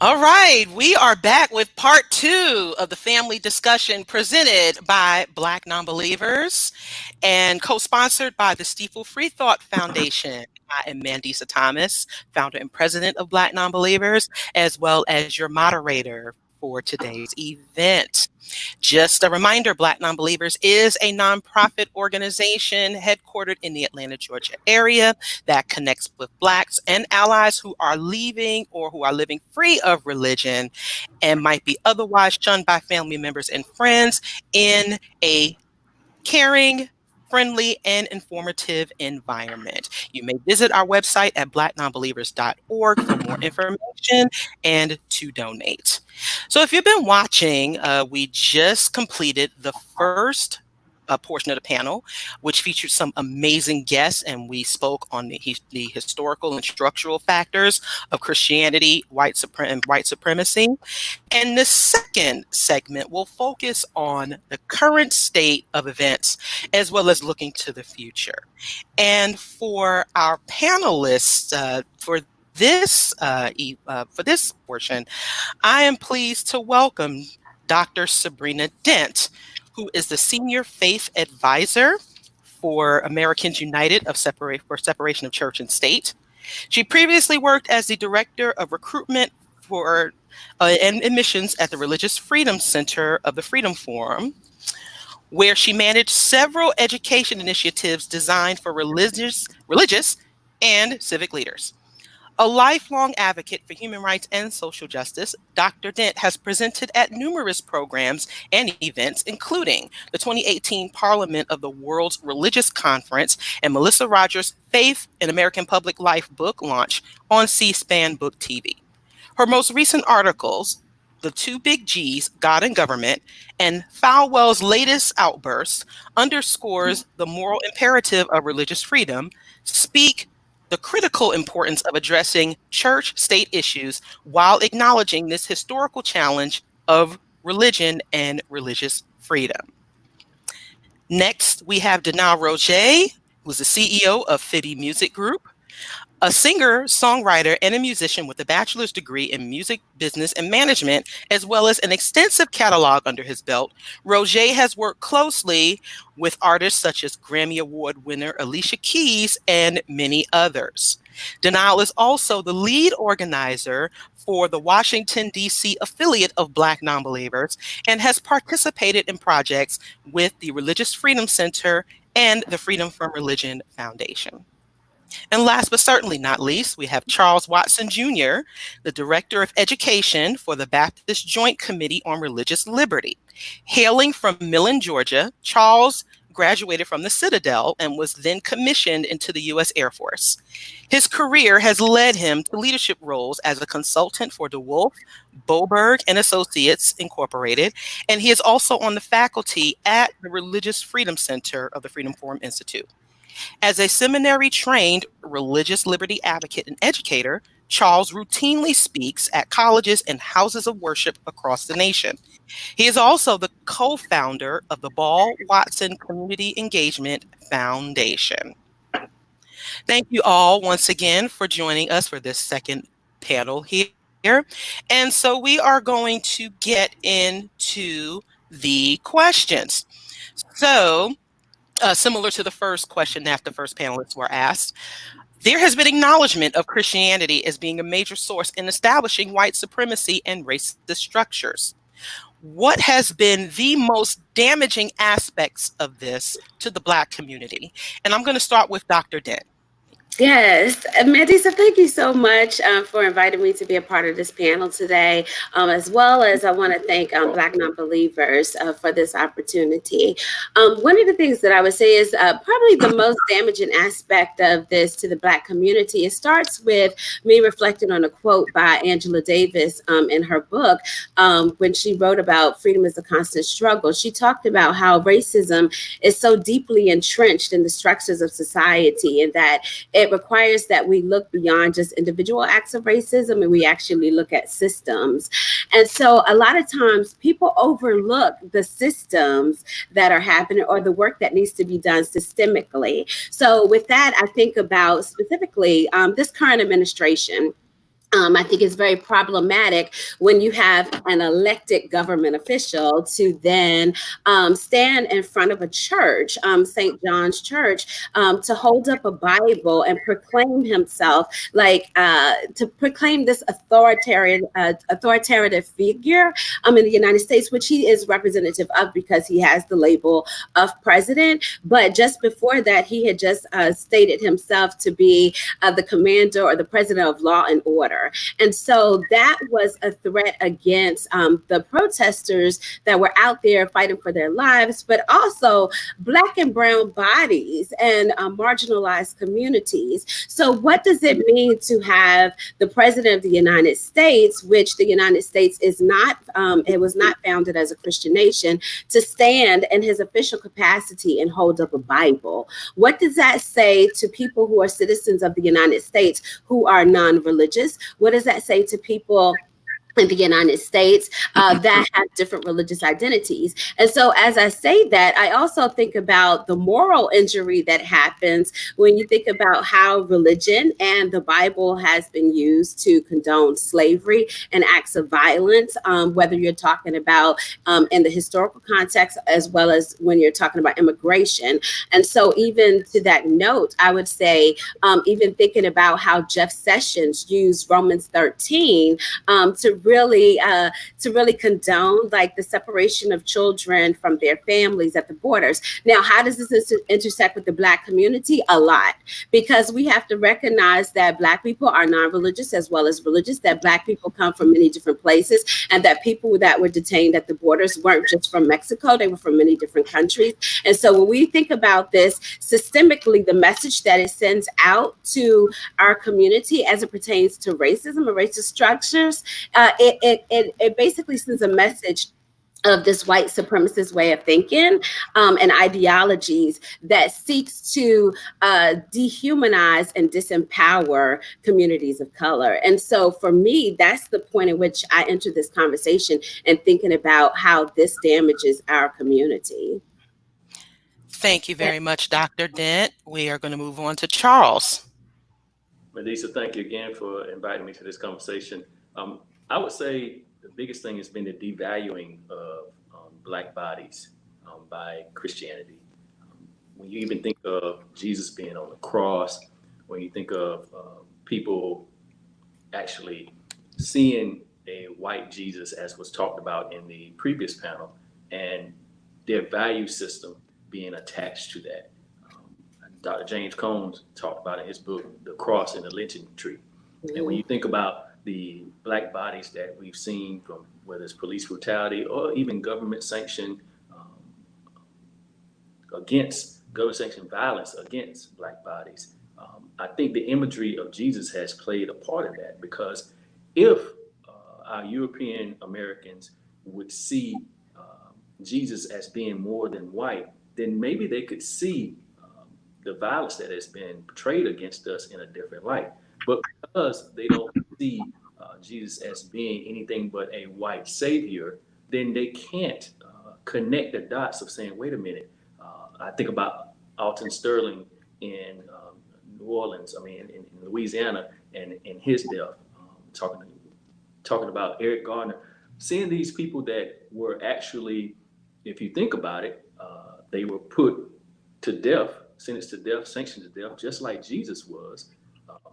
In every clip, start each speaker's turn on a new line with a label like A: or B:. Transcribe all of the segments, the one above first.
A: All right, we are back with part two of the family discussion presented by Black Nonbelievers and co-sponsored by the Stifel Free Thought Foundation. I am Mandisa Thomas, founder and president of Black Nonbelievers, as well as your moderator for today's event. Just a reminder, Black Nonbelievers is a nonprofit organization headquartered in the Atlanta, Georgia area that connects with Blacks and allies who are leaving or who are living free of religion and might be otherwise shunned by family members and friends in a caring, friendly, and informative environment. You may visit our website at blacknonbelievers.org for more information and to donate. So if you've been watching, we just completed the first portion of the panel, which featured some amazing guests, and we spoke on the historical and structural factors of Christianity, and white supremacy. And the second segment will focus on the current state of events as well as looking to the future. And for our panelists for this portion, I am pleased to welcome Dr. Sabrina Dent, who is the Senior Faith Advisor for Americans United for Separation of Church and State. She previously worked as the Director of Recruitment and Admissions at the Religious Freedom Center of the Freedom Forum, where she managed several education initiatives designed for religious and civic leaders. A lifelong advocate for human rights and social justice, Dr. Dent has presented at numerous programs and events, including the 2018 Parliament of the World's Religious Conference and Melissa Rogers' Faith in American Public Life book launch on C-SPAN Book TV. Her most recent articles, The Two Big G's, God and Government, and Falwell's latest outburst, underscores the moral imperative of religious freedom, speak the critical importance of addressing church-state issues while acknowledging this historical challenge of religion and religious freedom. Next, we have Denal Roger, who's the CEO of Fibby Music Group, a singer, songwriter, and a musician with a bachelor's degree in music, business, and management, as well as an extensive catalog under his belt. Roger has worked closely with artists such as Grammy Award winner Alicia Keys and many others. Denal is also the lead organizer for the Washington, D.C. affiliate of Black Nonbelievers and has participated in projects with the Religious Freedom Center and the Freedom from Religion Foundation. And last but certainly not least, we have Charles Watson Jr., the Director of Education for the Baptist Joint Committee on Religious Liberty. Hailing from Millen, Georgia, Charles graduated from the Citadel and was then commissioned into the U.S. Air Force. His career has led him to leadership roles as a consultant for DeWolf, Boberg and Associates Incorporated, and he is also on the faculty at the Religious Freedom Center of the Freedom Forum Institute. As a seminary-trained religious liberty advocate and educator, Charles routinely speaks at colleges and houses of worship across the nation. He is also the co-founder of the Ball Watson Community Engagement Foundation. Thank you all once again for joining us for this second panel here. And so we are going to get into the questions. So, similar to the first question that the first panelists were asked, there has been acknowledgement of Christianity as being a major source in establishing white supremacy and racist structures. What has been the most damaging aspects of this to the Black community? And I'm going to start with Dr. Dent.
B: Yes, Mandisa, thank you so much for inviting me to be a part of this panel today, as well as I want to thank Black Nonbelievers for this opportunity. One of the things that I would say is probably the most damaging aspect of this to the Black community. It starts with me reflecting on a quote by Angela Davis in her book when she wrote about freedom is a constant struggle. She talked about how racism is so deeply entrenched in the structures of society, and that it requires that we look beyond just individual acts of racism and we actually look at systems. And so a lot of times people overlook the systems that are happening or the work that needs to be done systemically. So with that, I think about specifically this current administration. I think it's very problematic when you have an elected government official to then stand in front of a church, St. John's Church, to hold up a Bible and proclaim himself, like to proclaim this authoritative figure in the United States, which he is representative of because he has the label of president. But just before that, he had just stated himself to be the commander or the president of law and order. And so that was a threat against the protesters that were out there fighting for their lives, but also Black and brown bodies and marginalized communities. So, what does it mean to have the president of the United States, which the United States is not, it was not founded as a Christian nation, to stand in his official capacity and hold up a Bible? What does that say to people who are citizens of the United States who are non-religious? What does that say to people in the United States that have different religious identities? And so, as I say that, I also think about the moral injury that happens when you think about how religion and the Bible has been used to condone slavery and acts of violence, whether you're talking about in the historical context as well as when you're talking about immigration. And so, even to that note, I would say, even thinking about how Jeff Sessions used Romans 13 to really condone like the separation of children from their families at the borders. Now, how does this intersect with the Black community? A lot, because we have to recognize that Black people are non-religious as well as religious, that Black people come from many different places, and that people that were detained at the borders weren't just from Mexico, they were from many different countries. And so when we think about this systemically, the message that it sends out to our community as it pertains to racism and racist structures, it basically sends a message of this white supremacist way of thinking and ideologies that seeks to dehumanize and disempower communities of color. And so for me, that's the point in which I enter this conversation and thinking about how this damages our community.
A: Thank you very much, Dr. Dent. We are going to move on to Charles.
C: Melissa, thank you again for inviting me to this conversation. I would say the biggest thing has been the devaluing of Black bodies by Christianity. When you even think of Jesus being on the cross, when you think of people actually seeing a white Jesus, as was talked about in the previous panel, and their value system being attached to that. Dr. James Combs talked about in his book, The Cross and the Lynching Tree. And when you think about the Black bodies that we've seen, from whether it's police brutality or even government sanctioned government sanctioned violence against Black bodies, I think the imagery of Jesus has played a part of that, because if our European Americans would see Jesus as being more than white, then maybe they could see the violence that has been portrayed against us in a different light. But because they don't see Jesus as being anything but a white savior, then they can't connect the dots of saying, wait a minute. I think about Alton Sterling in New Orleans, in Louisiana, and in his death, talking about Eric Garner, seeing these people that were actually, if you think about it, they were put to death, sentenced to death, sanctioned to death, just like Jesus was,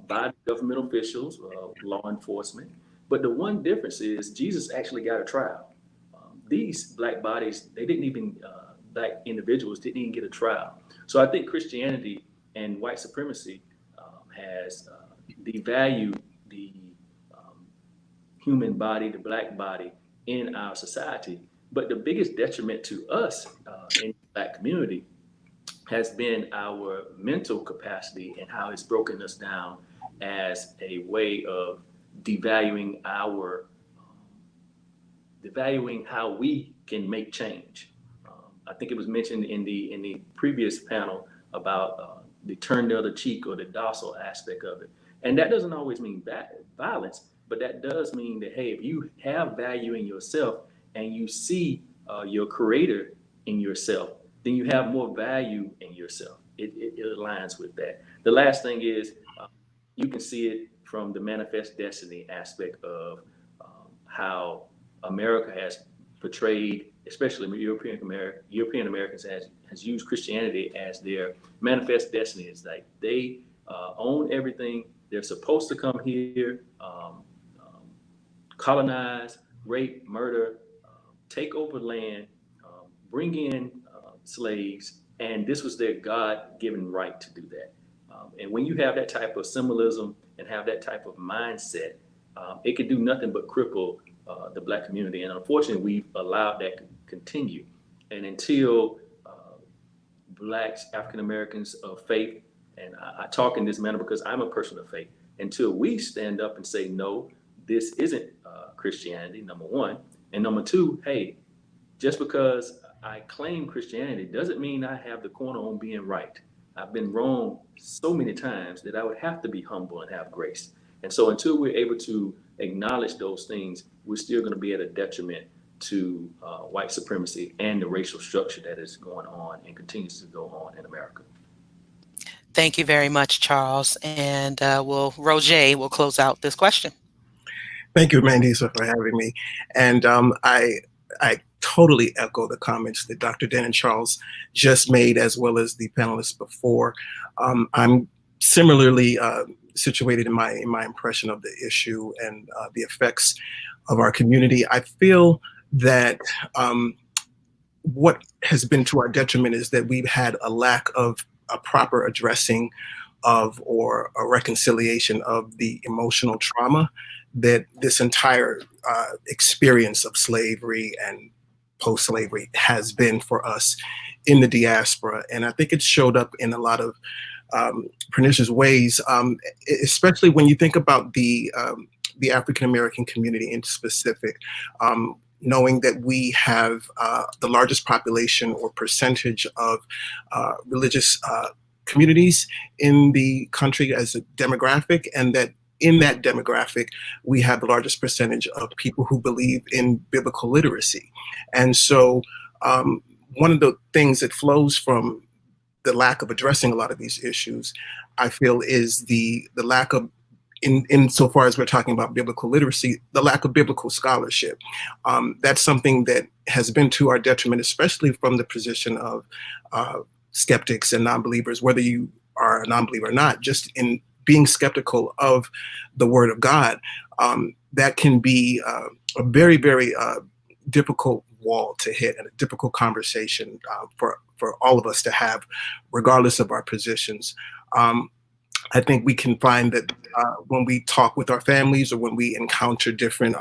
C: by government officials, law enforcement. But the one difference is Jesus actually got a trial. These Black bodies, they didn't even, Black individuals didn't even get a trial. So I think Christianity and white supremacy has devalued the human body, the Black body in our society. But the biggest detriment to us in the Black community has been our mental capacity and how it's broken us down as a way of devaluing devaluing how we can make change. I think it was mentioned in the previous panel about the turn the other cheek, or the docile aspect of it, and that doesn't always mean violence, but that does mean that, hey, if you have value in yourself and you see your creator in yourself, then you have more value in yourself. It aligns with that. The last thing is, you can see it from the manifest destiny aspect of how America has portrayed, especially European Americans, has used Christianity as their manifest destiny. It's like they own everything. They're supposed to come here, colonize, rape, murder, take over land, bring in slaves, and this was their God-given right to do that. And when you have that type of symbolism and have that type of mindset, it can do nothing but cripple the Black community. And unfortunately, we've allowed that to continue. And until Blacks, African Americans of faith, and I talk in this manner because I'm a person of faith, until we stand up and say, no, this isn't Christianity, number one. And number two, hey, just because I claim Christianity doesn't mean I have the corner on being right. I've been wrong so many times that I would have to be humble and have grace. And so until we're able to acknowledge those things, we're still going to be at a detriment to white supremacy and the racial structure that is going on and continues to go on in America.
A: Thank you very much, Charles. And Roger will close out this question.
D: Thank you, Mandisa, for having me. And I totally echo the comments that Dr. Dent and Charles just made, as well as the panelists before. I'm similarly situated in my impression of the issue and the effects of our community. I feel that what has been to our detriment is that we've had a lack of a proper addressing of or a reconciliation of the emotional trauma that this entire experience of slavery and post-slavery has been for us in the diaspora. And I think it showed up in a lot of pernicious ways, especially when you think about the African-American community in specific, knowing that we have the largest population or percentage of religious communities in the country as a demographic, and that in that demographic, we have the largest percentage of people who believe in biblical literacy. And so one of the things that flows from the lack of addressing a lot of these issues, I feel, is the lack of, insofar as we're talking about biblical literacy, the lack of biblical scholarship. That's something that has been to our detriment, especially from the position of skeptics and non-believers, whether you are a non-believer or not, just in being skeptical of the Word of God. That can be a very, very difficult wall to hit and a difficult conversation for all of us to have, regardless of our positions. I think we can find that when we talk with our families or when we encounter different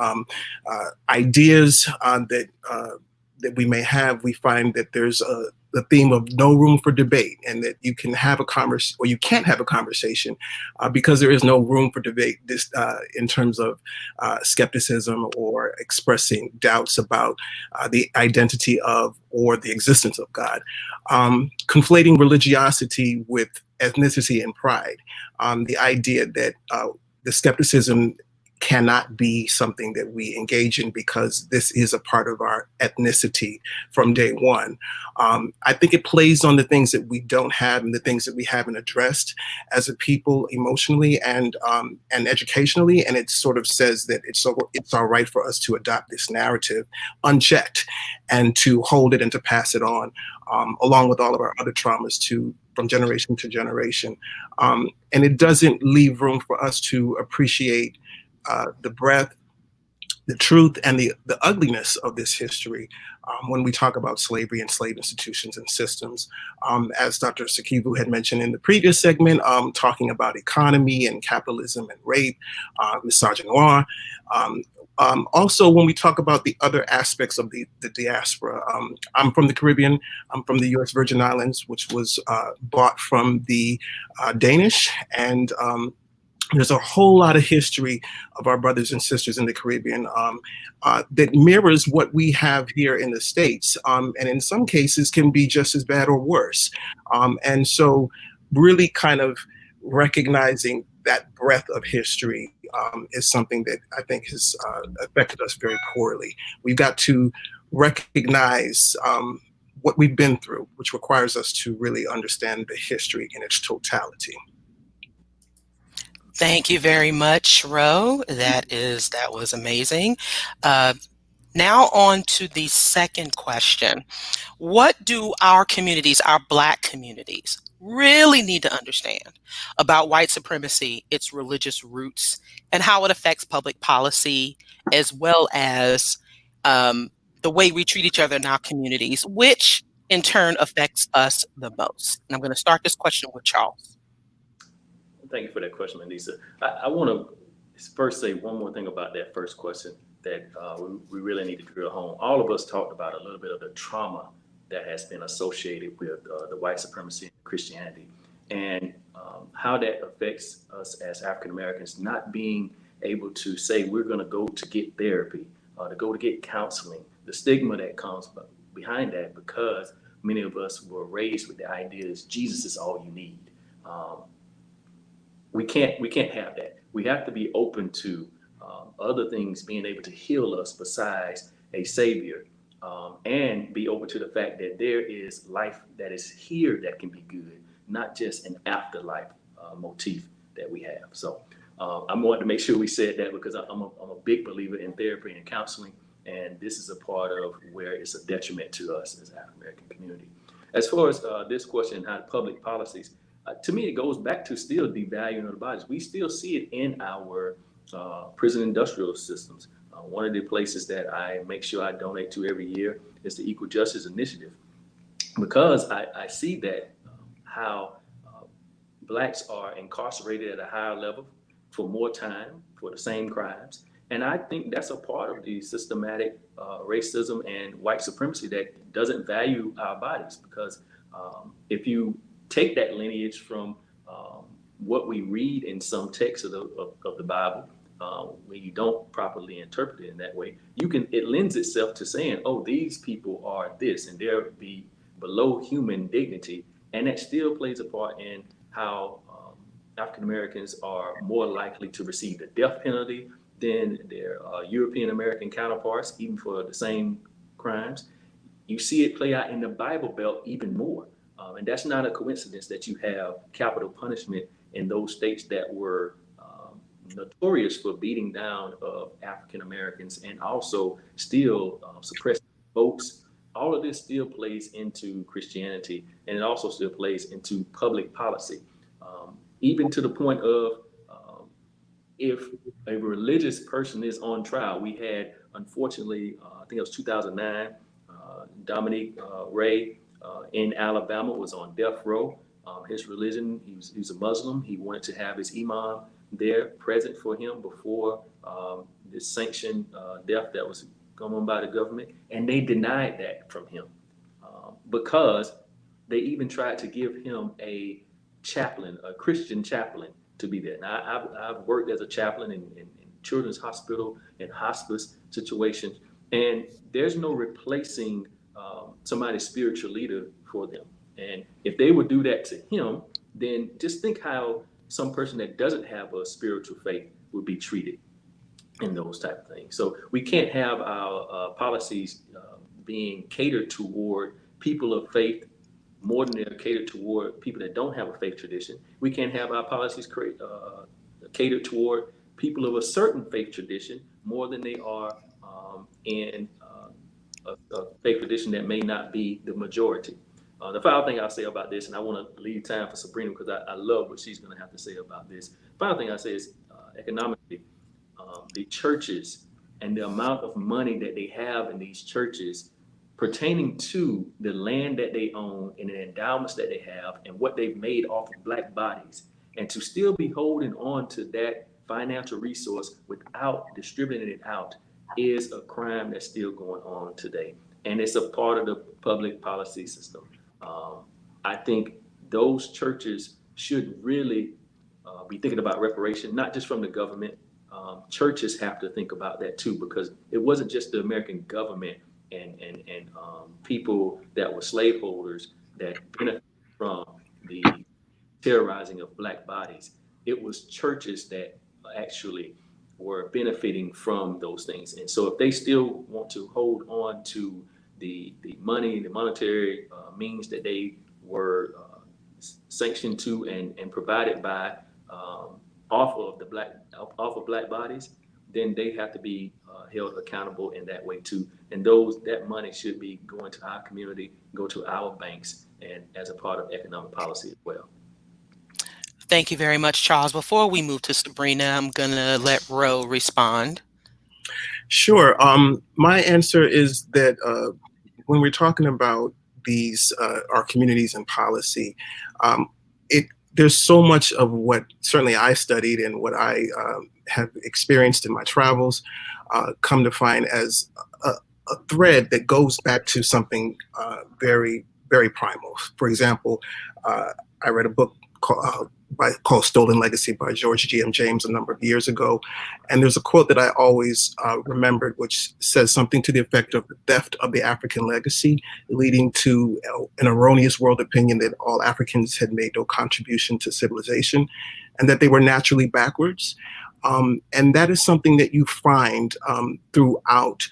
D: ideas that we may have, we find that there's the theme of no room for debate, and that you can have a conversation or you can't have a conversation because there is no room for debate in terms of skepticism or expressing doubts about the identity of or the existence of God. Conflating religiosity with ethnicity and pride. The idea that the skepticism cannot be something that we engage in because this is a part of our ethnicity from day one. I think it plays on the things that we don't have and the things that we haven't addressed as a people emotionally and educationally. And it sort of says that it's all right for us to adopt this narrative unchecked and to hold it and to pass it on, along with all of our other traumas from generation to generation. And it doesn't leave room for us to appreciate the breadth, the truth, and the ugliness of this history when we talk about slavery and slave institutions and systems. As Dr. Sakivu had mentioned in the previous segment, talking about economy and capitalism and rape, misogynoir. Also, when we talk about the other aspects of the diaspora, I'm from the Caribbean. I'm from the U.S. Virgin Islands, which was bought from the Danish, and there's a whole lot of history of our brothers and sisters in the Caribbean that mirrors what we have here in the States, and in some cases can be just as bad or worse. And so really kind of recognizing that breadth of history is something that I think has affected us very poorly. We've got to recognize what we've been through, which requires us to really understand the history in its totality.
A: Thank you very much, Ro. That was amazing. Uh, Now on to the second question. What do our communities, our Black communities, really need to understand about white supremacy, its religious roots, and how it affects public policy, as well as um, the way we treat each other in our communities, which in turn affects us the most? And I'm going to start this question with Charles.
C: Thank you for that question, Lisa. I want to first say one more thing about that first question that we really need to drill home. All of us talked about a little bit of the trauma that has been associated with the white supremacy and Christianity, and how that affects us as African Americans, not being able to say we're going to go to get therapy, to go to get counseling, the stigma that comes behind that, because many of us were raised with the idea that Jesus is all you need. Um, we can't have that. We have to be open to other things being able to heal us besides a savior, and be open to the fact that there is life that is here that can be good, not just an afterlife motif that we have. So I wanted to make sure we said that because I'm a big believer in therapy and counseling, and this is a part of where it's a detriment to us as African American community. As far as this question, how public policies, to me, it goes back to still devaluing of the bodies. We still see it in our prison industrial systems. One of the places that I make sure I donate to every year is the Equal Justice Initiative, because I see that how blacks are incarcerated at a higher level for more time for the same crimes. And I think that's a part of the systematic racism and white supremacy that doesn't value our bodies. Because if you take that lineage from what we read in some texts of the Bible, when you don't properly interpret it in that way, it lends itself to saying, oh, these people are this, and they're be below human dignity. And that still plays a part in how African Americans are more likely to receive the death penalty than their European American counterparts, even for the same crimes. You see it play out in the Bible Belt even more. And that's not a coincidence that you have capital punishment in those states that were notorious for beating down of African Americans and also still suppressing votes. All of this still plays into Christianity, and it also still plays into public policy, even to the point of if a religious person is on trial. We had, unfortunately, I think it was 2009, Dominique Ray in Alabama was on death row. His religion, he was a Muslim. He wanted to have his imam there present for him before this sanctioned death that was going on by the government. And they denied that from him because they even tried to give him a chaplain, a Christian chaplain, to be there. Now, I've worked as a chaplain in children's hospital and hospice situations, and there's no replacing somebody's spiritual leader for them. And if they would do that to him, then just think how some person that doesn't have a spiritual faith would be treated in those type of things. So we can't have our policies being catered toward people of faith more than they're catered toward people that don't have a faith tradition. We can't have our policies catered toward people of a certain faith tradition more than they are in a faith tradition that may not be the majority. The final thing I'll say about this, and I want to leave time for Sabrina because I love what she's going to have to say about this. Final thing I say is economically, the churches and the amount of money that they have in these churches pertaining to the land that they own and the endowments that they have and what they've made off of black bodies, and to still be holding on to that financial resource without distributing it out is a crime that's still going on today. And it's a part of the public policy system. I think those churches should really be thinking about reparation, not just from the government. Churches have to think about that too, because it wasn't just the American government and people that were slaveholders that benefited from the terrorizing of black bodies. It was churches that actually were benefiting from those things. And so if they still want to hold on to the money, the monetary means that they were sanctioned to and provided by off of black bodies, then they have to be held accountable in that way too. And that money should be going to our community, go to our banks, and as a part of economic policy as well.
A: Thank you very much, Charles. Before we move to Sabrina, I'm going to let Ro respond.
D: Sure. My answer is that when we're talking about these our communities and policy, there's so much of what certainly I studied and what I have experienced in my travels come to find as a thread that goes back to something very, very primal. For example, I read a book called Stolen Legacy by George G.M. James a number of years ago. And there's a quote that I always remembered, which says something to the effect of the theft of the African legacy, leading to an erroneous world opinion that all Africans had made no contribution to civilization and that they were naturally backwards. And that is something that you find throughout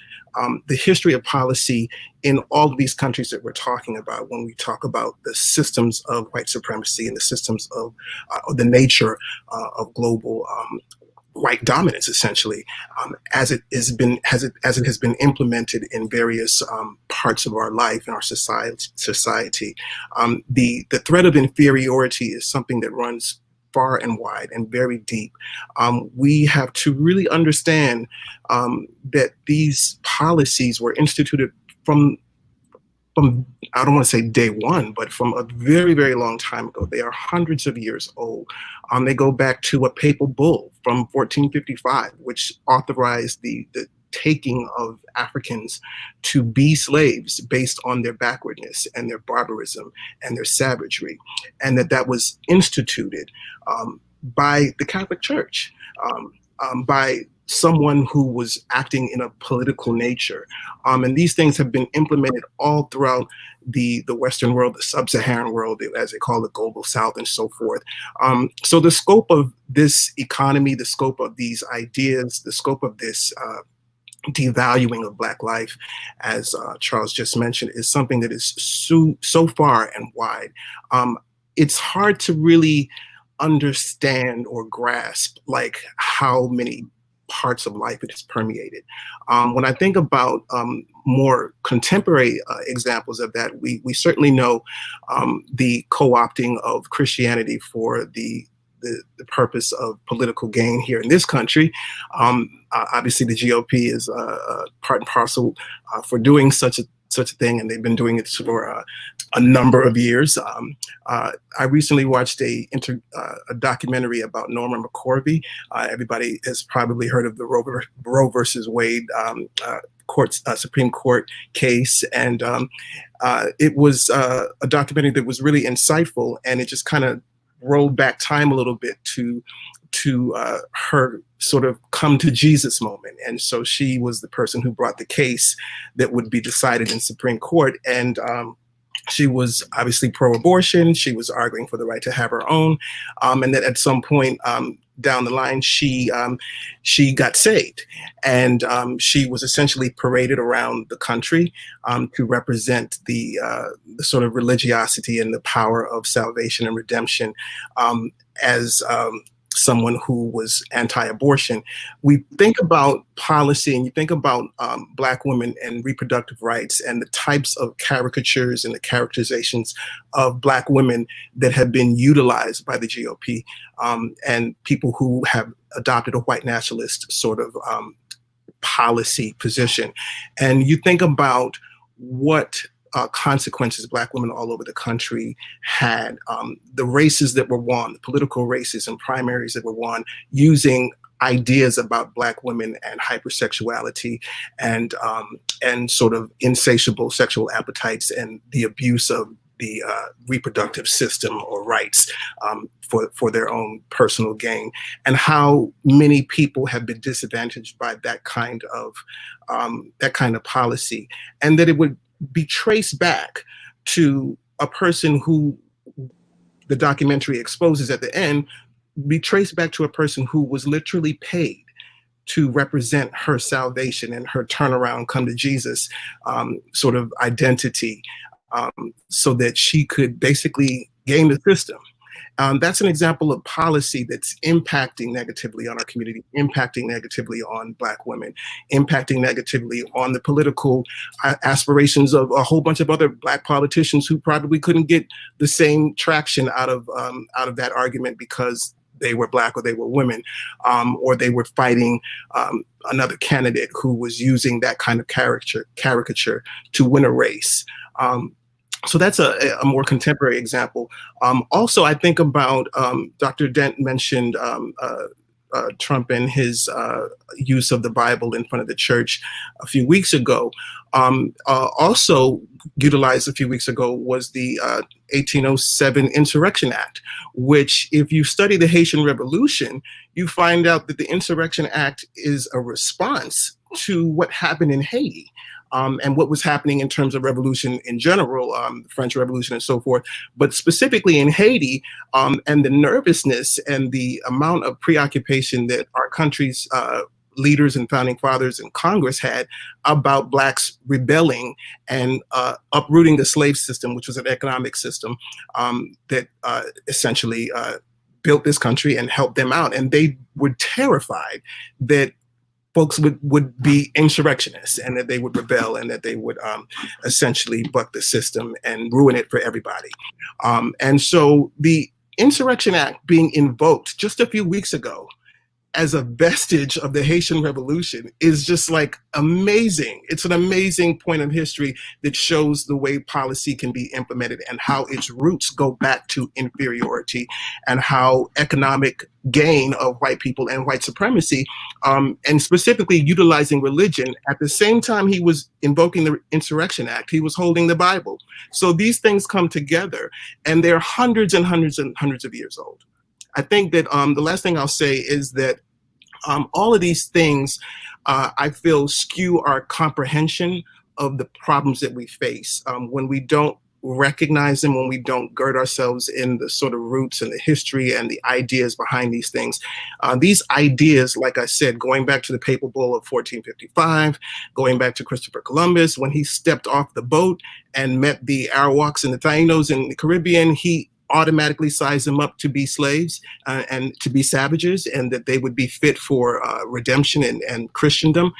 D: the history of policy in all of these countries that we're talking about when we talk about the systems of white supremacy and the systems of the nature of global white dominance, essentially, as it has been implemented in various parts of our life and our society. The threat of inferiority is something that runs far and wide and very deep. We have to really understand that these policies were instituted from I don't want to say day one, but from a very, very long time ago. They are hundreds of years old. They go back to a papal bull from 1455, which authorized the taking of Africans to be slaves based on their backwardness and their barbarism and their savagery, and that was instituted by the Catholic Church, by someone who was acting in a political nature. And these things have been implemented all throughout the Western world, the sub-Saharan world, as they call it, global South, and so forth. So the scope of this economy, the scope of these ideas, the scope of this devaluing of Black life, as Charles just mentioned, is something that is so far and wide. It's hard to really understand or grasp like how many parts of life it is permeated. When I think about more contemporary examples of that, we certainly know the co-opting of Christianity for the purpose of political gain here in this country. Obviously, the GOP is part and parcel for doing such a thing, and they've been doing it for a number of years. I recently watched a documentary about Norman McCorvey. Everybody has probably heard of the Roe versus Wade Supreme Court case, and it was a documentary that was really insightful, and it just kind of rolled back time a little bit to her sort of come to Jesus moment. And so she was the person who brought the case that would be decided in Supreme Court. And she was obviously pro-abortion. She was arguing for the right to have her own. And that at some point down the line, she got saved. And she was essentially paraded around the country to represent the sort of religiosity and the power of salvation and redemption as someone who was anti-abortion. We think about policy and you think about Black women and reproductive rights and the types of caricatures and the characterizations of Black women that have been utilized by the GOP and people who have adopted a white nationalist sort of policy position. And you think about what consequences Black women all over the country had, the races that were won, the political races and primaries that were won, using ideas about Black women and hypersexuality and sort of insatiable sexual appetites and the abuse of the reproductive system or rights for their own personal gain, and how many people have been disadvantaged by that kind of policy, and that it would be traced back to a person who the documentary exposes at the end, be traced back to a person who was literally paid to represent her salvation and her turnaround, come to Jesus sort of identity, so that she could basically game the system That's an example of policy that's impacting negatively on our community, impacting negatively on Black women, impacting negatively on the political aspirations of a whole bunch of other Black politicians who probably couldn't get the same traction out of that argument because they were Black or they were women, or they were fighting another candidate who was using that kind of caricature to win a race. So that's a more contemporary example. Also, I think about Dr. Dent mentioned Trump and his use of the Bible in front of the church a few weeks ago. Also utilized a few weeks ago was the 1807 Insurrection Act, which, if you study the Haitian Revolution, you find out that the Insurrection Act is a response to what happened in Haiti. And what was happening in terms of revolution in general, the French Revolution and so forth, but specifically in Haiti, and the nervousness and the amount of preoccupation that our country's leaders and founding fathers and Congress had about Blacks rebelling and uprooting the slave system, which was an economic system that essentially built this country and helped them out. And they were terrified that folks would be insurrectionists and that they would rebel and that they would essentially buck the system and ruin it for everybody. And so the Insurrection Act being invoked just a few weeks ago as a vestige of the Haitian Revolution is just like amazing. It's an amazing point of history that shows the way policy can be implemented and how its roots go back to inferiority and how economic gain of white people and white supremacy, and specifically utilizing religion. At the same time he was invoking the Insurrection Act, he was holding the Bible. So these things come together and they're hundreds and hundreds and hundreds of years old. I think that the last thing I'll say is that all of these things, I feel, skew our comprehension of the problems that we face when we don't recognize them, when we don't gird ourselves in the sort of roots and the history and the ideas behind these things. These ideas, like I said, going back to the Papal Bull of 1455, going back to Christopher Columbus, when he stepped off the boat and met the Arawaks and the Tainos in the Caribbean, he automatically size them up to be slaves and to be savages, and that they would be fit for redemption and Christendom.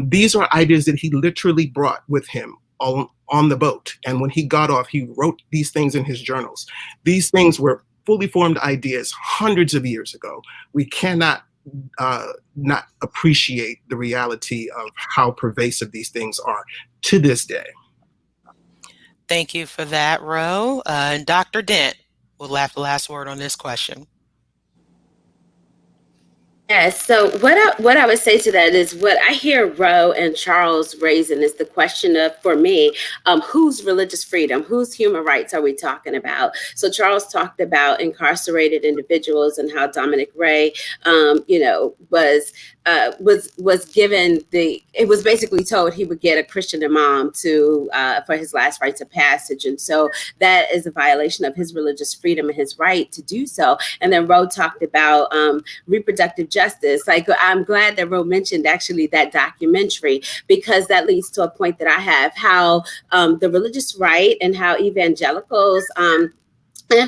D: These are ideas that he literally brought with him on the boat. And when he got off, he wrote these things in his journals. These things were fully formed ideas hundreds of years ago. We cannot not appreciate the reality of how pervasive these things are to this day.
A: Thank you for that, Ro. Dr. Dent will have the last word on this question.
B: Yes. So what I would say to that is what I hear Ro and Charles raising is the question of, for me, whose religious freedom, whose human rights are we talking about? So Charles talked about incarcerated individuals and how Dominic Ray, was given it was basically told he would get a Christian imam for his last rites of passage. And so that is a violation of his religious freedom and his right to do so. And then Ro talked about reproductive justice. Like, I'm glad that Ro mentioned actually that documentary, because that leads to a point that I have, how the religious right and how evangelicals and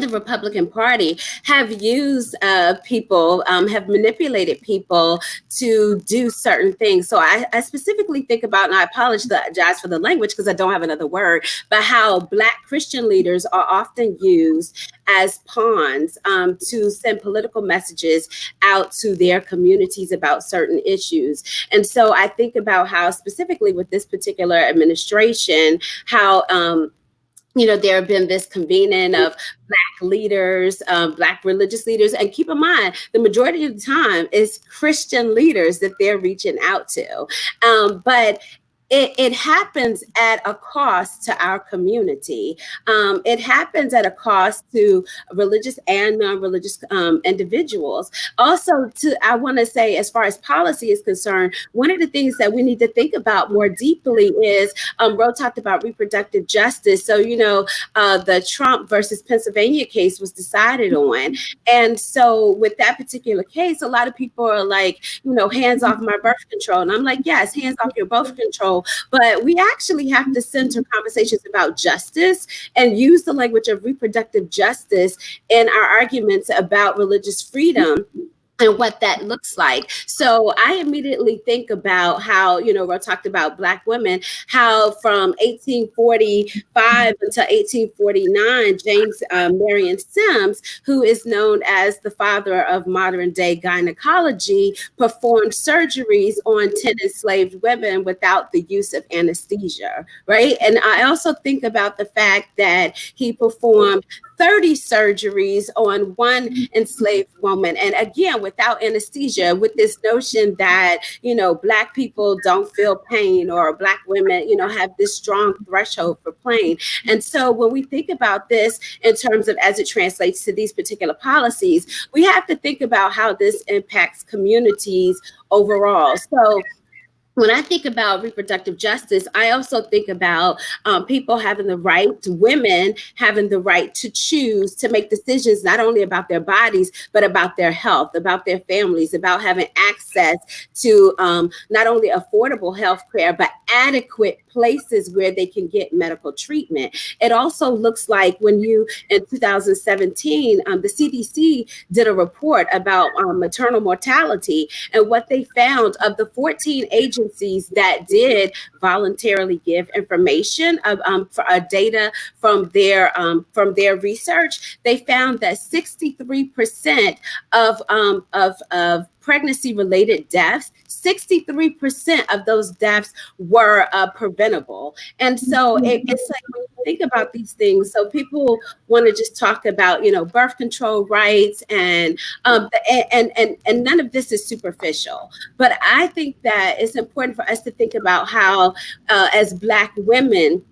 B: the Republican Party have used people, have manipulated people to do certain things. So I specifically think about, and I apologize for the language because I don't have another word, but how Black Christian leaders are often used as pawns to send political messages out to their communities about certain issues. And so I think about how specifically with this particular administration, how there have been this convening of Black leaders, Black religious leaders. And keep in mind, the majority of the time is Christian leaders that they're reaching out to. But it happens at a cost to our community. It happens at a cost to religious and non-religious individuals. Also, I want to say, as far as policy is concerned, one of the things that we need to think about more deeply is, Ro talked about reproductive justice. So, the Trump versus Pennsylvania case was decided on. And so with that particular case, a lot of people are like, hands off my birth control. And I'm like, yes, hands off your birth control but we actually have to center conversations about justice and use the language of reproductive justice in our arguments about religious freedom and what that looks like. So I immediately think about how, we talked about Black women, how from 1845 until 1849, James Marion Sims, who is known as the father of modern day gynecology, performed surgeries on 10 enslaved women without the use of anesthesia, right? And I also think about the fact that he performed 30 surgeries on one enslaved woman. And again, without anesthesia, with this notion that, Black people don't feel pain, or Black women, have this strong threshold for pain. And so when we think about this in terms of as it translates to these particular policies, we have to think about how this impacts communities overall. So when I think about reproductive justice, I also think about people having the right, women having the right to choose to make decisions, not only about their bodies, but about their health, about their families, about having access to not only affordable health care, but adequate places where they can get medical treatment. It also looks like when in 2017, the CDC did a report about maternal mortality, and what they found of the 14 agencies that did voluntarily give information of for, data from their research, they found that 63% of pregnancy-related deaths, 63% of those deaths were preventable. And so it's like when you think about these things, so people want to just talk about, birth control rights, and none of this is superficial. But I think that it's important for us to think about how, as Black women,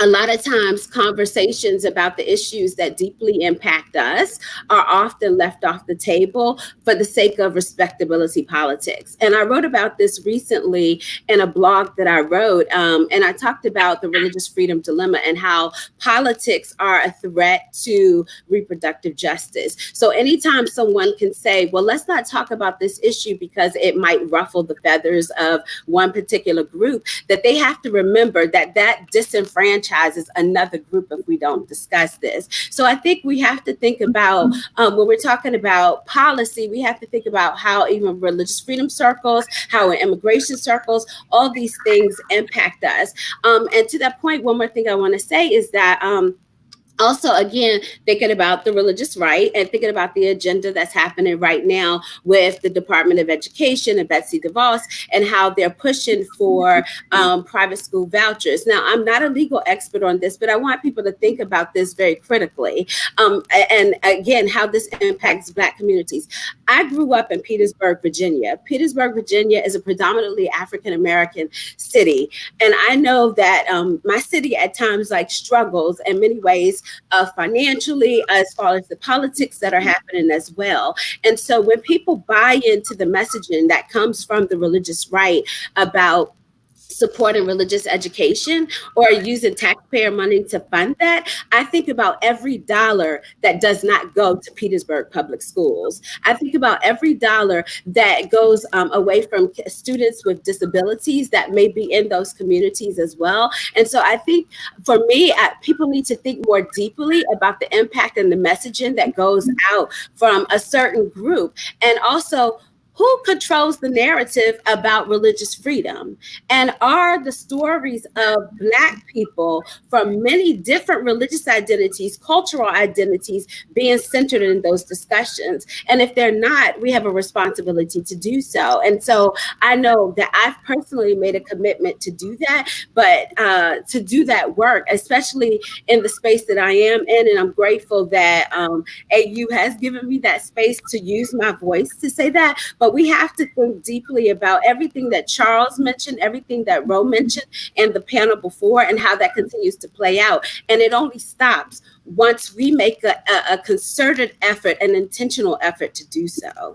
B: a lot of times conversations about the issues that deeply impact us are often left off the table for the sake of respectability politics. And I wrote about this recently in a blog that I wrote, and I talked about the religious freedom dilemma and how politics are a threat to reproductive justice. So anytime someone can say, well, let's not talk about this issue because it might ruffle the feathers of one particular group, that they have to remember that disenfranchises another group if we don't discuss this. So I think we have to think about, when we're talking about policy, we have to think about how even religious freedom circles, how immigration circles, all these things impact us. And to that point, one more thing I want to say is that also, again, thinking about the religious right and thinking about the agenda that's happening right now with the Department of Education and Betsy DeVos, and how they're pushing for private school vouchers. Now, I'm not a legal expert on this, but I want people to think about this very critically. And again, how this impacts Black communities. I grew up in Petersburg, Virginia. Petersburg, Virginia is a predominantly African-American city. And I know that my city at times struggles in many ways, financially, as far as the politics that are happening as well. And so when people buy into the messaging that comes from the religious right about supporting religious education or using taxpayer money to fund that, I think about every dollar that does not go to Petersburg public schools. I think about every dollar that goes away from students with disabilities that may be in those communities as well. And so I think for me, people need to think more deeply about the impact and the messaging that goes out from a certain group. And also, who controls the narrative about religious freedom? And are the stories of Black people from many different religious identities, cultural identities, being centered in those discussions? And if they're not, we have a responsibility to do so. And so I know that I've personally made a commitment to do that, but to do that work, especially in the space that I am in. And I'm grateful that AU has given me that space to use my voice to say that. But we have to think deeply about everything that Charles mentioned, everything that Ro mentioned in the panel before, and how that continues to play out. And it only stops once we make a concerted effort, an intentional effort to do so.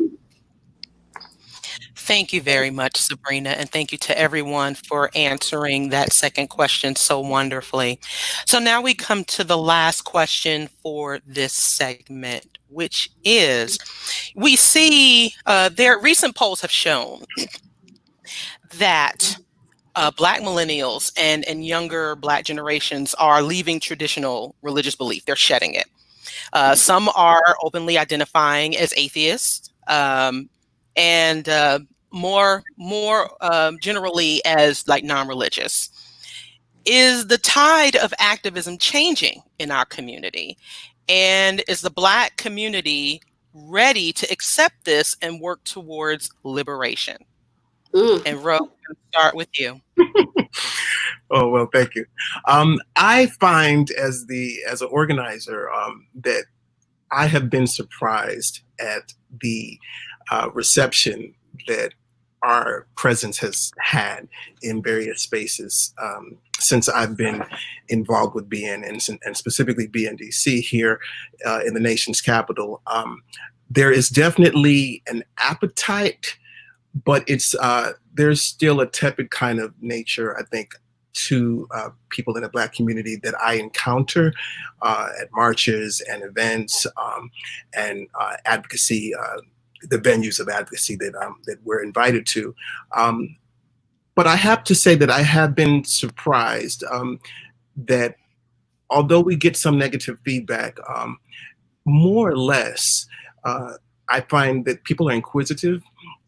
A: Thank you very much, Sabrina, and thank you to everyone for answering that second question so wonderfully. So now we come to the last question for this segment, which is, we see recent polls have shown that Black millennials and younger Black generations are leaving traditional religious belief. They're shedding it. Some are openly identifying as atheists, and more generally as like non-religious. Is the tide of activism changing in our community? And is the Black community ready to accept this and work towards liberation?
B: Mm.
A: And Ro, I'm gonna start with you.
D: Oh well, thank you. I find as an organizer that I have been surprised at the reception that our presence has had in various spaces since I've been involved with BN and specifically BNDC here in the nation's capital. There is definitely an appetite, but it's there's still a tepid kind of nature, I think, to people in the Black community that I encounter at marches and events and advocacy, the venues of advocacy that we're invited to. But I have to say that I have been surprised that although we get some negative feedback, more or less, I find that people are inquisitive,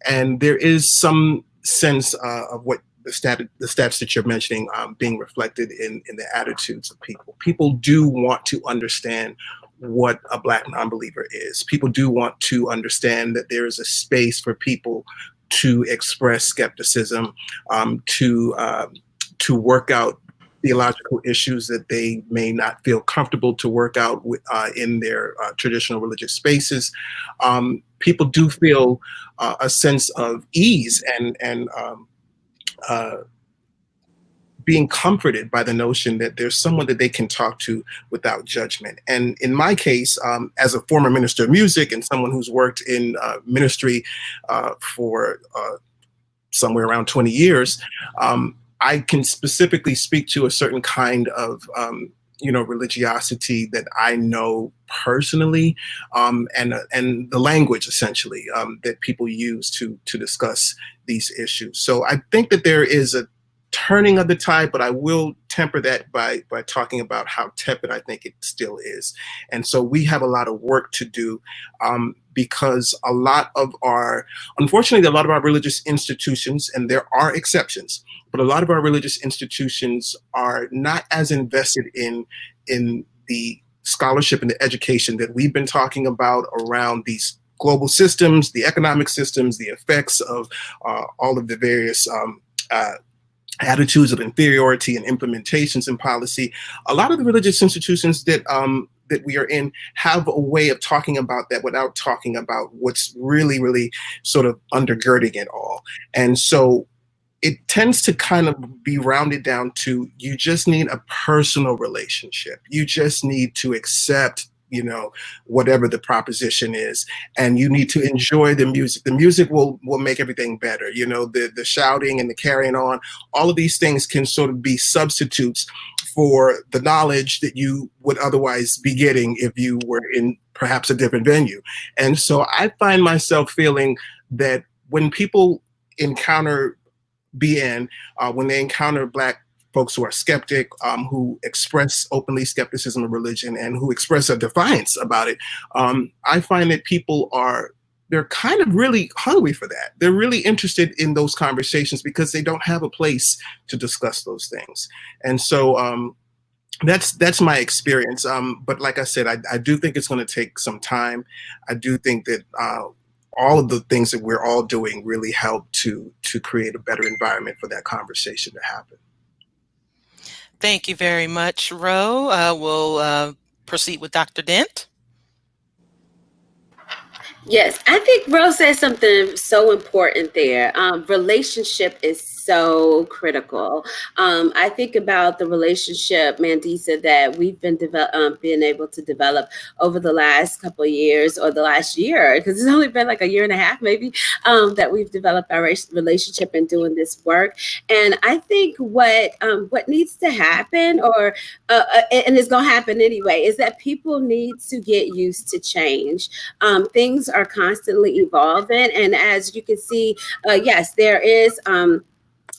D: and there is some sense of what the stats that you're mentioning being reflected in the attitudes of people. People do want to understand what a Black non-believer is. People do want to understand that there is a space for people to express skepticism, to work out theological issues that they may not feel comfortable to work out in their traditional religious spaces. People do feel a sense of ease and being comforted by the notion that there's someone that they can talk to without judgment. And in my case, as a former minister of music and someone who's worked in ministry for somewhere around 20 years, I can specifically speak to a certain kind of religiosity that I know personally, and the language essentially that people use to discuss these issues. So I think that there is a turning of the tide, but I will temper that by talking about how tepid I think it still is. And so we have a lot of work to do because unfortunately, a lot of our religious institutions, and there are exceptions, but a lot of our religious institutions are not as invested in the scholarship and the education that we've been talking about around these global systems, the economic systems, the effects of all of the various attitudes of inferiority and implementations in policy. A lot of the religious institutions that we are in have a way of talking about that without talking about what's really, really sort of undergirding it all. And so it tends to kind of be rounded down to, you just need a personal relationship. You just need to accept, whatever the proposition is, and you need to enjoy the music. The music will make everything better. The shouting and the carrying on, all of these things can sort of be substitutes for the knowledge that you would otherwise be getting if you were in perhaps a different venue. And so I find myself feeling that when people encounter BN, when they encounter Black folks who are skeptic, who express openly skepticism of religion and who express a defiance about it, I find that they're kind of really hungry for that. They're really interested in those conversations because they don't have a place to discuss those things. And so that's my experience. But like I said, I do think it's going to take some time. I do think that all of the things that we're all doing really help to create a better environment for that conversation to happen.
A: Thank you very much, Ro. We'll proceed with Dr. Dent.
B: Yes, I think Rose said something so important there. Relationship is so critical. I think about the relationship, Mandisa, that we've been able to develop over the last couple of years, or the last year, because it's only been like a year and a half, maybe, that we've developed our relationship and doing this work. And I think what needs to happen, and it's going to happen anyway, is that people need to get used to change. Things are constantly evolving, and as you can see, yes, there is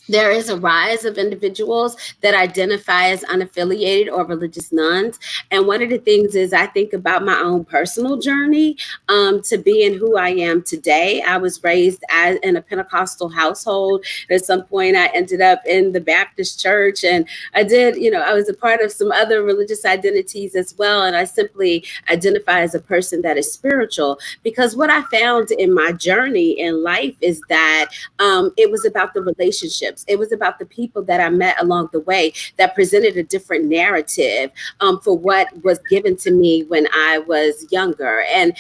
B: There is a rise of individuals that identify as unaffiliated or religious nuns. And one of the things is I think about my own personal journey to being who I am today. I was raised in a Pentecostal household. At some point, I ended up in the Baptist church, and I was a part of some other religious identities as well. And I simply identify as a person that is spiritual, because what I found in my journey in life is that it was about the relationships. It was about the people that I met along the way that presented a different narrative for what was given to me when I was younger. And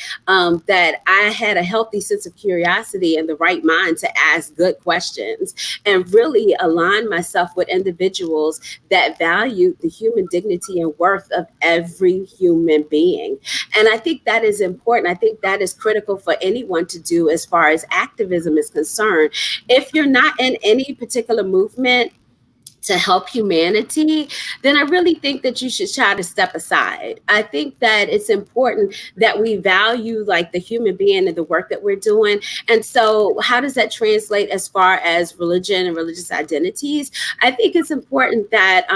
B: that I had a healthy sense of curiosity and the right mind to ask good questions and really align myself with individuals that value the human dignity and worth of every human being. And I think that is important. I think that is critical for anyone to do as far as activism is concerned. If you're not in any particular movement to help humanity, then I really think that you should try to step aside. I think that it's important that we value like the human being and the work that we're doing. And so how does that translate as far as religion and religious identities? I think it's important that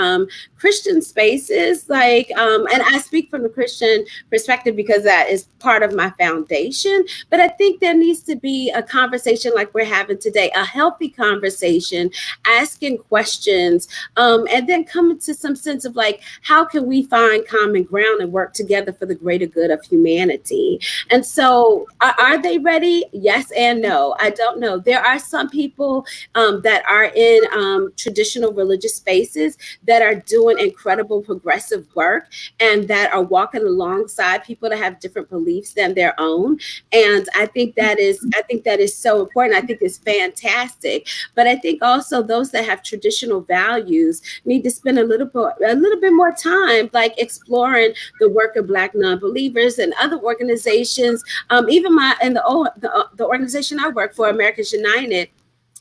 B: Christian spaces and I speak from the Christian perspective because that is part of my foundation, but I think there needs to be a conversation like we're having today, a healthy conversation, asking questions, and then coming to some sense of like, how can we find common ground and work together for the greater good of humanity? And so, are they ready? Yes and no. I don't know. There are some people that are in traditional religious spaces that are doing incredible progressive work and that are walking alongside people that have different beliefs than their own. And I think that is so important. I think it's fantastic. But I think also those that have traditional values need to spend a little bit more time like exploring the work of Black nonbelievers and other organizations. Even the organization I work for, Americans United,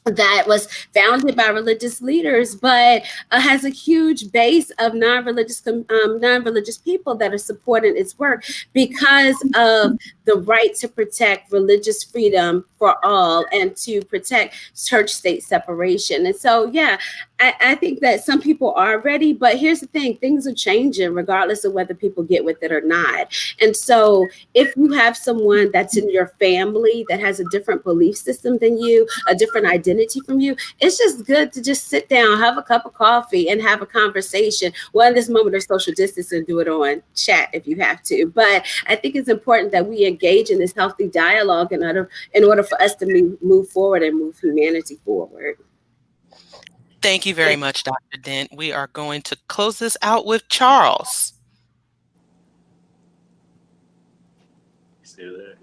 B: that was founded by religious leaders, but has a huge base of non-religious people that are supporting its work because of the right to protect religious freedom for all and to protect church-state separation. And so, yeah, I think that some people are ready, but here's the thing: things are changing regardless of whether people get with it or not. And so, if you have someone that's in your family that has a different belief system than you, a different identity from you, it's just good to just sit down, have a cup of coffee, and have a conversation. Well, in this moment of social distancing, do it on chat if you have to. But I think it's important that we engage in this healthy dialogue in order for us to move forward and move humanity forward.
A: Thank you very much, Dr. Dent. We are going to close this out with Charles.
C: Still there?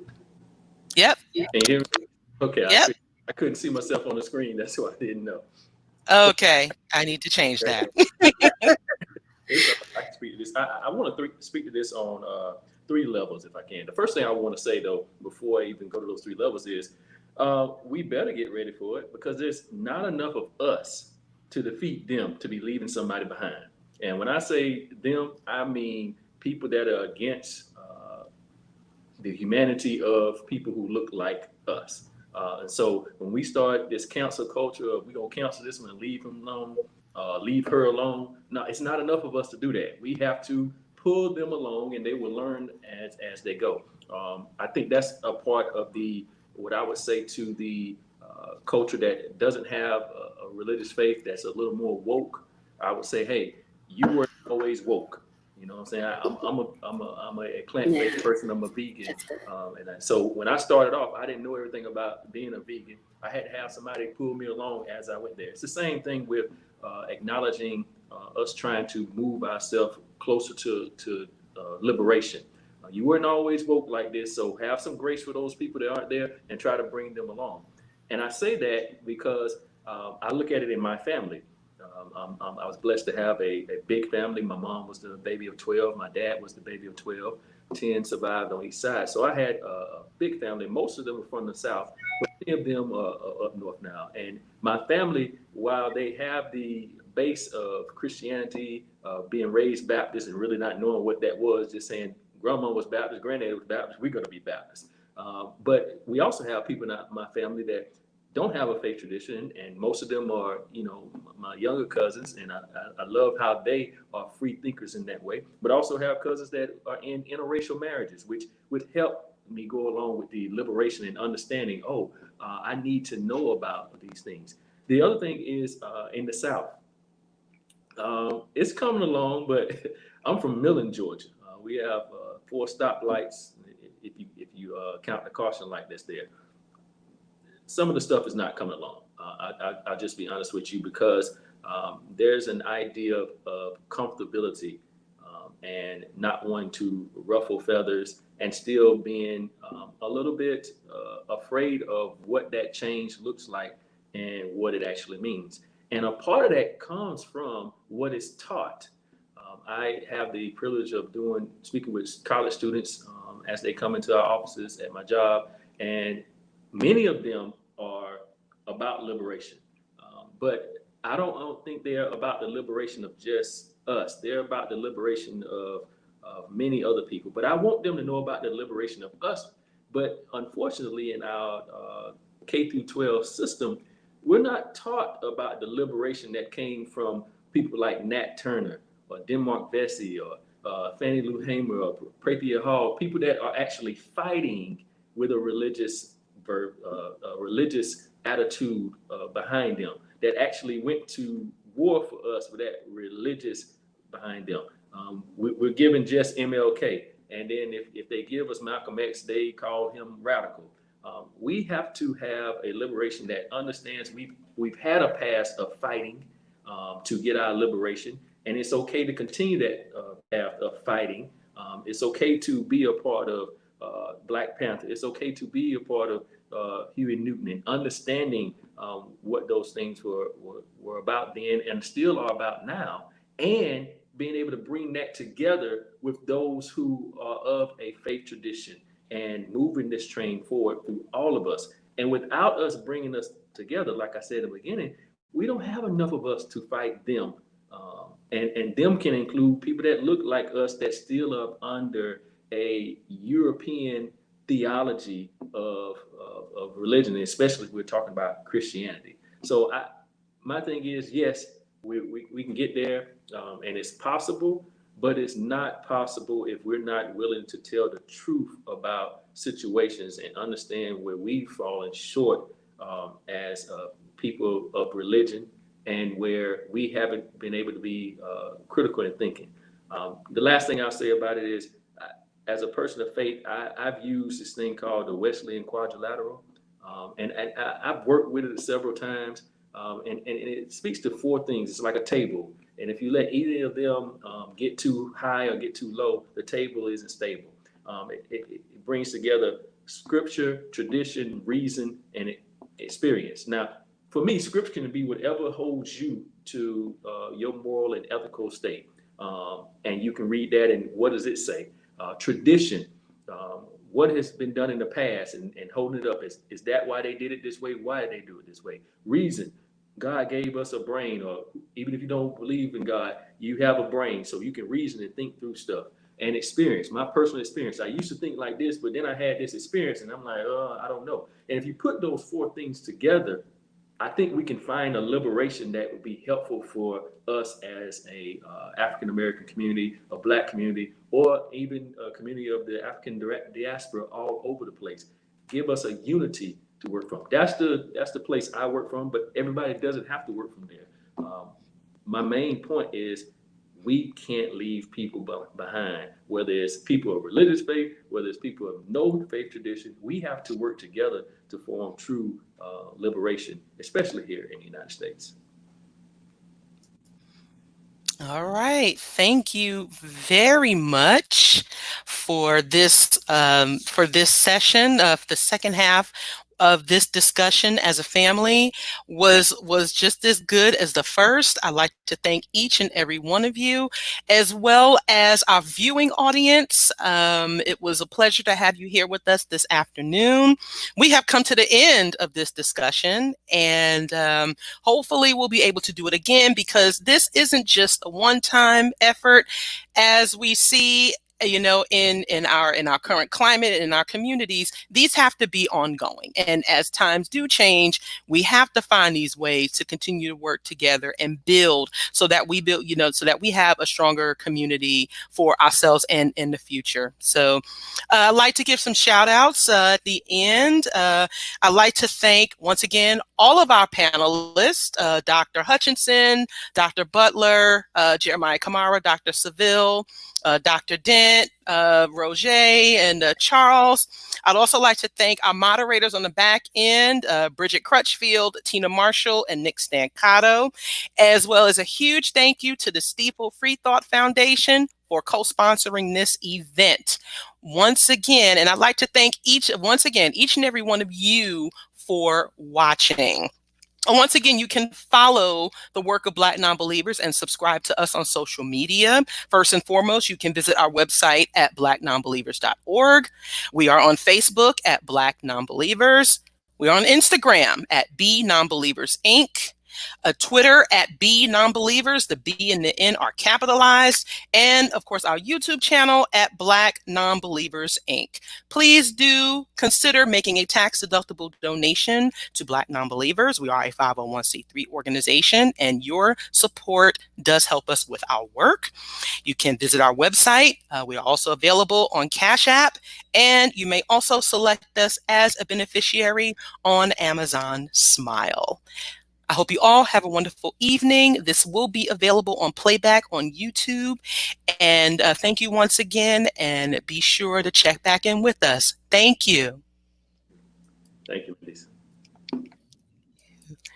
A: Yep.
C: Can you hear me? Okay,
A: Yep.
C: I couldn't see myself on the screen. That's why I didn't know.
A: Okay. I need to change that.
C: I can speak to this. I want to speak to this on 3 levels if I can. The first thing I want to say, though, before I even go to those 3 levels is we better get ready for it because there's not enough of us to defeat them to be leaving somebody behind. And when I say them, I mean people that are against the humanity of people who look like us. And so when we start this cancel culture of we're going to cancel this one and leave him alone, leave her alone, no, it's not enough of us to do that. We have to pull them along and they will learn as they go. I think that's a part of what I would say to the culture that doesn't have a religious faith that's a little more woke. I would say, hey, you weren't always woke. You know what I'm saying? I'm a plant-based person. I'm a vegan. So when I started off, I didn't know everything about being a vegan. I had to have somebody pull me along as I went there. It's the same thing with acknowledging us trying to move ourselves closer to liberation. You weren't always woke like this, so have some grace for those people that aren't there and try to bring them along. And I say that because I look at it in my family. I was blessed to have a big family. My mom was the baby of 12. My dad was the baby of 12. 10 survived on each side. So I had a big family. Most of them were from the South, but many of them are up north now. And my family, while they have the base of Christianity, being raised Baptist and really not knowing what that was, just saying grandma was Baptist, granddad was Baptist, we're going to be Baptist. But we also have people in my family that don't have a faith tradition, and most of them are, my younger cousins, and I love how they are free thinkers in that way, but also have cousins that are in interracial marriages, which would help me go along with the liberation and understanding, I need to know about these things. The other thing is in the South, it's coming along, but I'm from Millen, Georgia. We have 4 stoplights, if you count the caution light that's there. Some of the stuff is not coming along. I'll just be honest with you, because there's an idea of comfortability and not wanting to ruffle feathers, and still being a little bit afraid of what that change looks like and what it actually means. And a part of that comes from what is taught. I have the privilege of speaking with college students as they come into our offices at my job, and many of them are about liberation. But I don't think they're about the liberation of just us. They're about the liberation of many other people. But I want them to know about the liberation of us. But unfortunately, in our K through 12 system, we're not taught about the liberation that came from people like Nat Turner or Denmark Vesey or Fannie Lou Hamer or Prathia Hall, people that are actually fighting with a religious attitude behind them, that actually went to war for us with that religious behind them. We're given just MLK, and then if they give us Malcolm X, they call him radical. We have to have a liberation that understands we've had a past of fighting to get our liberation, and it's okay to continue that path of fighting. It's okay to be a part of Black Panther. It's okay to be a part of Huey Newton, and understanding what those things were about then and still are about now, and being able to bring that together with those who are of a faith tradition and moving this train forward through all of us. And without us bringing us together, like I said at the beginning, we don't have enough of us to fight them. And them can include people that look like us that still up under a European theology of religion, especially if we're talking about Christianity. So my thing is, yes, we can get there, and it's possible, but it's not possible if we're not willing to tell the truth about situations and understand where we've fallen short as people of religion, and where we haven't been able to be critical in thinking. The last thing I'll say about it is, as a person of faith, I've used this thing called the Wesleyan Quadrilateral, and I've worked with it several times, and it speaks to 4 things. It's like a table, and if you let either of them get too high or get too low, the table isn't stable. It brings together scripture, tradition, reason, and experience. Now, for me, scripture can be whatever holds you to your moral and ethical state, and you can read that, and what does it say? Tradition, what has been done in the past, and holding it up. Is that why they did it this way? Why did they do it this way? Reason, God gave us a brain, or even if you don't believe in God, you have a brain, so you can reason and think through stuff. And experience, my personal experience. I used to think like this, but then I had this experience, and I'm like, I don't know. And if you put those 4 things together, I think we can find a liberation that would be helpful for us as a African American community, a Black community, or even a community of the African diaspora all over the place. Give us a unity to work from. That's the place I work from, but everybody doesn't have to work from there. My main point is, we can't leave people behind, whether it's people of religious faith, whether it's people of no faith tradition. We have to work together to form true liberation, especially here in the United States.
A: All right. Thank you very much for this session of the second half of this discussion. As a family was just as good as the first. I'd like to thank each and every one of you, as well as our viewing audience. It was a pleasure to have you here with us this afternoon. We have come to the end of this discussion, and hopefully we'll be able to do it again, because this isn't just a one-time effort. As we see in our current climate and in our communities, these have to be ongoing. And as times do change, we have to find these ways to continue to work together and build, so that we have a stronger community for ourselves and in the future. So I'd like to give some shout outs at the end. I'd like to thank once again all of our panelists, Dr. Hutchinson, Dr. Butler, Jeremiah Kamara, Dr. Seville, Dr. Dent, Roger, and Charles. I'd also like to thank our moderators on the back end, Bridget Crutchfield, Tina Marshall, and Nick Stancato, as well as a huge thank you to the Steeple Free Thought Foundation for co-sponsoring this event. Once again, and I'd like to thank each and every one of you for watching. Once again, you can follow the work of Black Nonbelievers and subscribe to us on social media. First and foremost, you can visit our website at blacknonbelievers.org. We are on Facebook at Black Nonbelievers. We are on Instagram at BNonbelievers Inc., Twitter at BNonbelievers. The B and the N are capitalized. And of course, our YouTube channel at Black Nonbelievers Inc. Please do consider making a tax-deductible donation to Black Nonbelievers. We are a 501c3 organization, and your support does help us with our work. You can visit our website. We are also available on Cash App, and you may also select us as a beneficiary on Amazon Smile. I hope you all have a wonderful evening. This will be available on playback on YouTube. And thank you once again, and be sure to check back in with us. Thank you.
C: Thank you, Lisa.